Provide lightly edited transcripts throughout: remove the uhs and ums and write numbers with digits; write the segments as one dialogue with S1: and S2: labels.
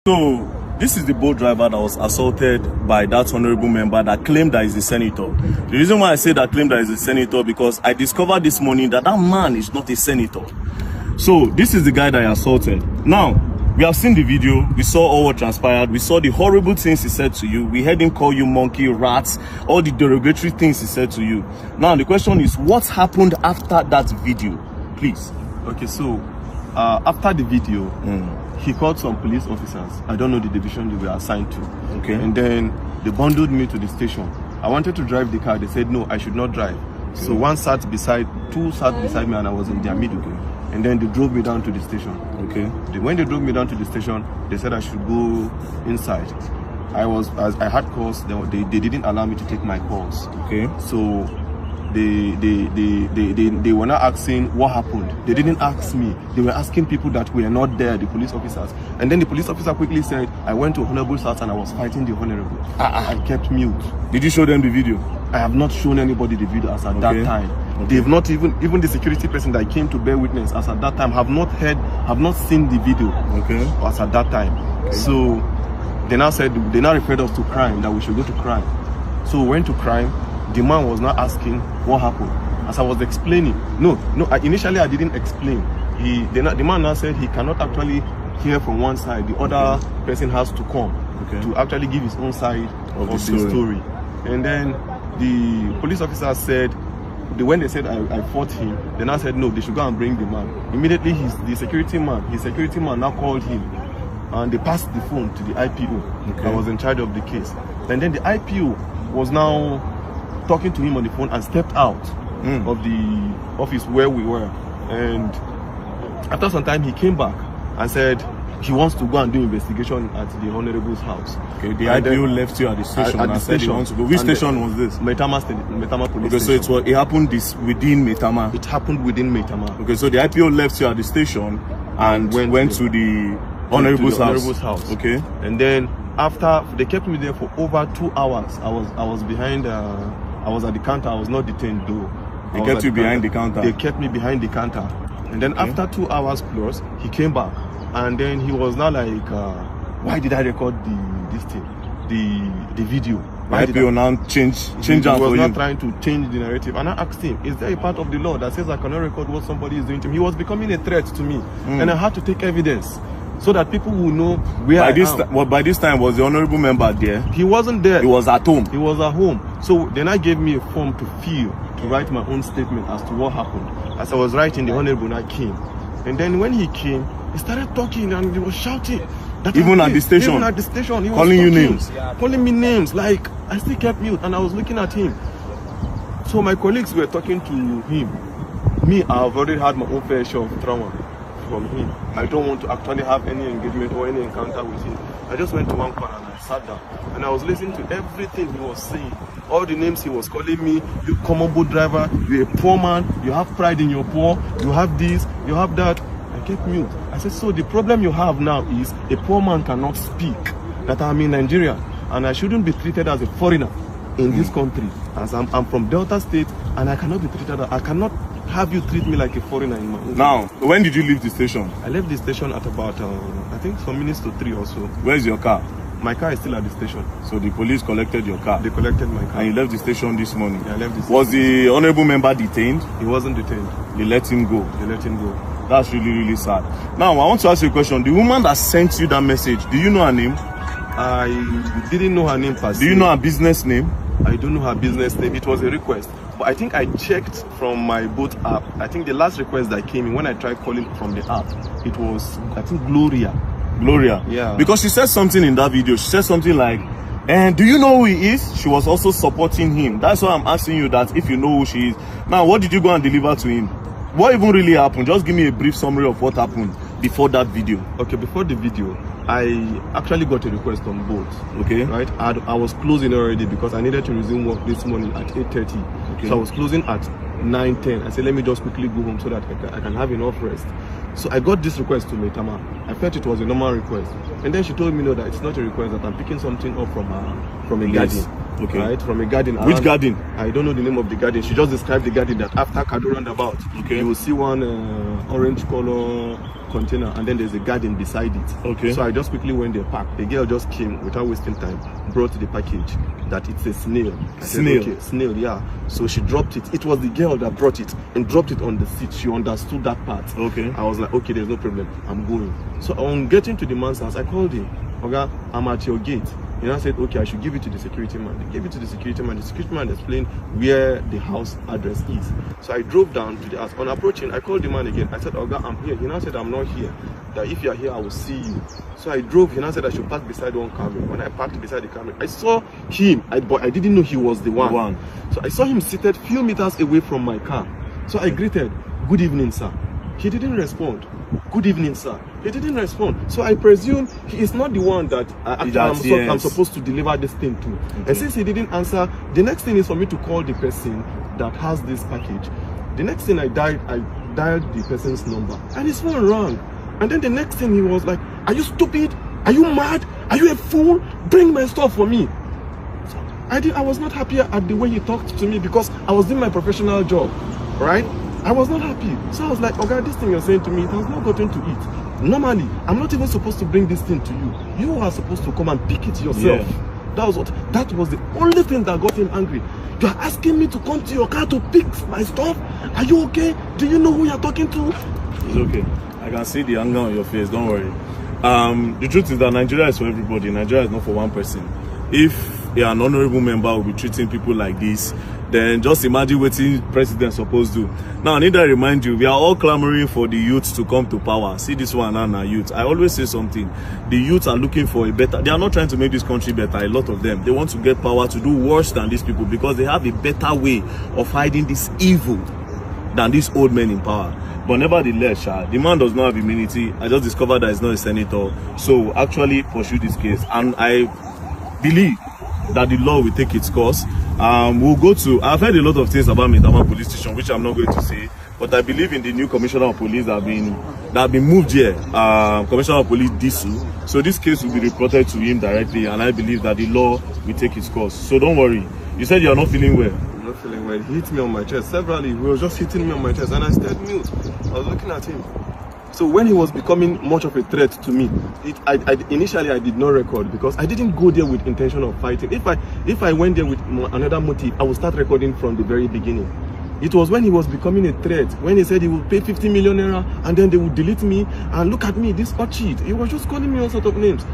S1: So this is the boat driver that was assaulted by that honorable member that claimed that he's a senator. The reason why I say that claimed that he's a senator, because I discovered this morning that that man is not a senator. So this is the guy that I assaulted. Now, we have seen the video, we saw all what transpired, we saw the horrible things he said to you, we heard him call you monkey, rats, all the derogatory things he said to you. Now the question is, what happened after that video? Please.
S2: Okay, so after the video, he called some police officers. I don't know the division they were assigned to.
S1: Okay.
S2: And then they bundled me to the station. I wanted to drive the car. They said, no, I should not drive. Okay. So two sat beside me and I was in their middle. Okay. And then they drove me down to the station.
S1: Okay.
S2: When they drove me down to the station, they said I should go inside. I had calls. They didn't allow me to take my calls.
S1: Okay.
S2: So they were not asking what happened. They didn't ask me. They were asking people that were not there, the police officers. And then the police officer quickly said, I went to Honorable's house and I was fighting the Honorable. I kept mute.
S1: Did you show them the video?
S2: I have not shown anybody the video as at that time. Okay. They've not even the security person that came to bear witness as at that time have not seen the video. Okay. As at that time. Okay. So they now referred us to crime, that we should go to crime. So we went to crime. The man was not asking what happened. As I was explaining, initially I didn't explain. The man now said he cannot actually hear from one side. The other person has to come to actually give his own side of the story. And then the police officer said, when they said I fought him, they now said no, they should go and bring the man. Immediately his security man now called him, and they passed the phone to the IPO that was in charge of the case. And then the IPO was now talking to him on the phone and stepped out of the office where we were. And after some time he came back and said he wants to go and do investigation at the Honorable's house.
S1: Okay, the IPO left you at the station and said he wants to go. Which station was this?
S2: Maitama police station.
S1: So it happened within Maitama?
S2: It happened within Maitama.
S1: Okay, so the IPO left you at the station and went to the Honorable's
S2: house.
S1: Okay.
S2: And then after, they kept me there for over 2 hours. I was behind, I was at the counter. I was not detained though.
S1: They kept you behind the counter?
S2: They kept me behind the counter. And then after 2 hours plus, he came back. And then he was now like, why did I record the video?
S1: Why did IPO now change
S2: He was not trying to change the narrative. And I asked him, is there a part of the law that says I cannot record what somebody is doing to me? He was becoming a threat to me. And I had to take evidence so that people will know where I am.
S1: By this time, was the honorable member there?
S2: He wasn't there.
S1: He was at home.
S2: He was at home. So then I gave me a form to fill, to write my own statement as to what happened. As I was writing, the honorable I came. And then when he came, he started talking and he was shouting.
S1: Even at the station?
S2: Even at the station. He was
S1: calling you names?
S2: Calling me names. Like, I still kept mute and I was looking at him. So my colleagues were talking to him. Me, I've already had my own fair share of trauma from him. I don't want to actually have any engagement or any encounter with him. I just went to one corner and I sat down. And I was listening to everything he was saying. All the names he was calling me. You common boat driver, you're a poor man, you have pride in your poor, you have this, you have that. I kept mute. I said, so the problem you have now is a poor man cannot speak that I'm in Nigeria and I shouldn't be treated as a foreigner in this country, as I'm from Delta State and I cannot be treated, I cannot have you treat me like a foreigner in my own.
S1: Now, when did you leave the station?
S2: I left the station at about, I think some minutes to 3 or so.
S1: Where's your car?
S2: My car is still at the station.
S1: So the police collected your car?
S2: They collected my car.
S1: And you left the station this morning?
S2: Yeah, I left the station.
S1: Was the honorable member detained?
S2: He wasn't detained.
S1: They let him go?
S2: They let him go.
S1: That's really, really sad. Now, I want to ask you a question. The woman that sent you that message, do you know her name?
S2: I didn't know her name per se.
S1: Do you know her business name?
S2: I don't know her business name. It was a request. But I think I checked from my boat app. I think the last request that came in when I tried calling from the app, it was, I think, Gloria.
S1: Gloria?
S2: Yeah.
S1: Because she said something in that video. She said something like, and do you know who he is? She was also supporting him. That's why I'm asking you that if you know who she is. Now, what did you go and deliver to him? What even really happened? Just give me a brief summary of what happened before that video.
S2: Okay, before the video, I actually got a request on both.
S1: Okay.
S2: Right? I was closing already because I needed to resume work this morning at 8:30. Okay. So I was closing at 9:10. I said, let me just quickly go home so that I can have enough rest. So I got this request to Maitama. I felt it was a normal request. And then she told me, no, that it's not a request, that I'm picking something up from a garden.
S1: Okay.
S2: Right? From a garden.
S1: Which garden?
S2: I don't know the name of the garden. She just described the garden that after Kado roundabout, you will see one orange color container, and then there's a garden beside it.
S1: Okay.
S2: So I just quickly went there, parked. The girl just came without wasting time, brought the package that it's a snail. I said, okay, snail, yeah. So she dropped it. It was the girl that brought it and dropped it on the seat. She understood that part.
S1: Okay.
S2: I was like, okay, there's no problem. I'm going. So on getting to the man's house, I called him. Okay, I'm at your gate. And I said, okay, I should give it to the security man. They gave it to the security man. The security man explained where the house address is. So I drove down to the house. On approaching, I called the man again. I said, Oga, I'm here. He now said, I'm not here. That if you're here, I will see you. So I drove. He now said I should park beside one camera. When I parked beside the camera, I saw him, but I didn't know he was the one. So I saw him seated few meters away from my car. So I greeted, good evening, sir. He didn't respond. Good evening, sir. He didn't respond. So I presume he is not the one that I'm supposed to deliver this thing to. Okay. And since he didn't answer, the next thing is for me to call the person that has this package. The next thing I dialed the person's number, and his phone rang. And then the next thing he was like, are you stupid? Are you mad? Are you a fool? Bring my stuff for me. So I was not happy at the way he talked to me because I was doing my professional job, right? I was not happy. So I was like, okay, this thing you're saying to me, it has not gotten to it. Normally, I'm not even supposed to bring this thing to you. You are supposed to come and pick it yourself. Yeah. That was the only thing that got him angry. You're asking me to come to your car to pick my stuff? Are you okay? Do you know who you're talking to?
S1: It's okay. I can see the anger on your face, don't worry. The truth is that Nigeria is for everybody. Nigeria is not for one person. If an honorable member will be treating people like this, then just imagine what the president supposed to do. Now, I need to remind you, we are all clamoring for the youth to come to power. See this one and our youth. I always say something. The youth are looking for a better... They are not trying to make this country better, a lot of them. They want to get power to do worse than these people because they have a better way of hiding this evil than these old men in power. But nevertheless, the man does not have immunity. I just discovered that he's not a senator. So actually pursue this case. And I believe that the law will take its course. We'll go to... I've heard a lot of things about Maitama police station, which I'm not going to say. But I believe in the new commissioner of police that have been moved here. Commissioner of police Disu. So this case will be reported to him directly. And I believe that the law will take its course. So don't worry. You said you're not feeling well.
S2: I'm not feeling well. He hit me on my chest. Severally, he was just hitting me on my chest. And I stayed mute. I was looking at him. So when he was becoming much of a threat to me, initially I did not record because I didn't go there with intention of fighting. If I went there with another motive, I would start recording from the very beginning. It was when he was becoming a threat, when he said he would pay 50 million naira and then they would delete me and look at me, this cheat. He was just calling me all sorts of names.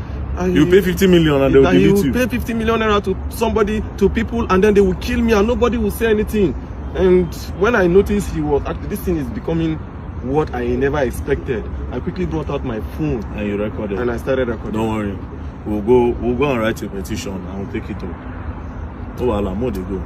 S1: You pay 50 million and they will delete you.
S2: He will pay 50 million naira to somebody, to people, and then they will kill me and nobody will say anything. And when I noticed he was actually, this thing is becoming what I never expected, I quickly brought out my phone
S1: and you recorded.
S2: And I started recording.
S1: Don't worry, we'll go and write a petition and we'll take it up. Oh, Allah, more they go.